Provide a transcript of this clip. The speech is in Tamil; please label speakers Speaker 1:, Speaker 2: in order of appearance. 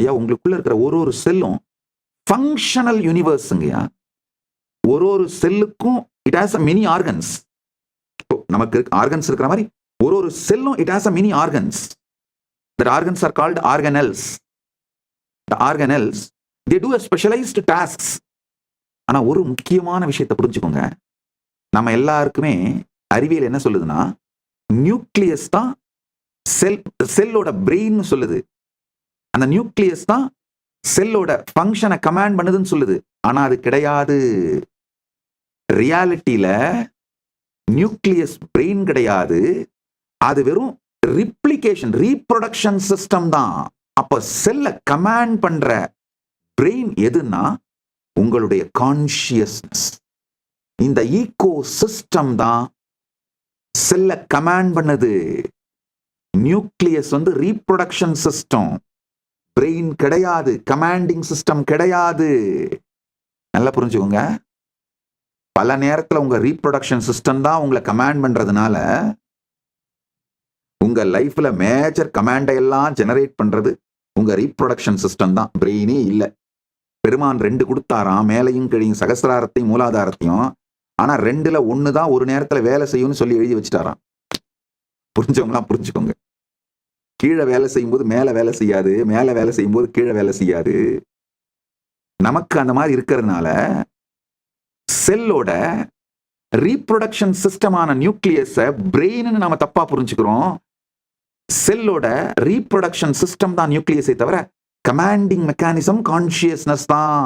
Speaker 1: ஐயா உங்களுக்குள்ள இருக்கிற ஒரு செல்லும் ஃபங்க்ஷனல் யூனிவர்ஸுங்கய்யா. ஒரு செல்லுக்கும் it has a mini organs. நமக்கு ஆர்கன்ஸ் இருக்கிற மாதிரி ஒரு செல்லும் it has a mini organs. That organs are called organelles. The organelles, they do a specialized tasks. ஆனா ஒரு முக்கியமான விஷயத்தை புரிஞ்சுக்கோங்க. நம்ம எல்லாருக்குமே அறிவியல் என்ன சொல்லுதுன்னா, நியூக்ளியஸ் தான் செல்லோட பிரெயின் சொல்லுது. அந்த நியூக்ளியஸ் தான் செல்லோட ஃபங்க்ஷனை கமாண்ட் பண்ணுதுன்னு சொல்லுது. ஆனா அது கிடையாது. ரியாலிட்டியில நியூக்ளியஸ் பிரெயின் கிடையாது. அது வெறும் ரிப்ளிகேஷன், ரீப்ரொடக்ஷன் சிஸ்டம் தான். அப்ப செல்ல கமாண்ட் பண்ற பிரெயின் எதுன்னா உங்களுடைய கான்ஷியஸ்னஸ். இந்த ஈகோ சிஸ்டம் தான் செல்ல கமாண்ட் பண்ணுது. நியூக்ளியஸ் ரீப்ரொடக்ஷன் சிஸ்டம், பிரெயின் கிடையாது, கமாண்டிங் சிஸ்டம் கிடையாது. நல்லா புரிஞ்சுக்கோங்க. பல நேரத்தில் உங்க ரீப்ரொடக்ஷன் சிஸ்டம் தான் உங்களை கமாண்ட் பண்றதுனால உங்க லைஃப்ல மேஜர் கமாண்டை எல்லாம் ஜெனரேட் பண்றது உங்க ரீப்ரொடக்ஷன் சிஸ்டம் தான், பிரெயினே இல்லை. பெருமான் 2 கொடுத்தாராம், மேலையும் கீழையும், சகசிராரத்தையும் மூலாதாரத்தையும். ஆனா 2ல 1 தான் ஒரு நேரத்துல வேலை செய்யும்னு சொல்லி எழுதி வச்சுட்டாராம். புரிஞ்சவங்களாம் புரிஞ்சுக்கோங்க. கீழே வேலை செய்யும் போது மேல வேலை செய்யாது, மேல வேலை செய்யும் போது கீழே வேலை செய்யாது. நமக்கு அந்த மாதிரி இருக்கிறதுனால செல்லோட ரீப்ரொடக்ஷன் சிஸ்டமான நியூக்ளியஸ பிரெயின் நாம தப்பா புரிஞ்சுக்கிறோம். செல்லோட ரீப்ரொடக்ஷன் சிஸ்டம் தான் நியூக்ளியஸை தவிர கமாண்டிங் மெக்கானிசம் கான்ஷியஸ்னஸ் தான்.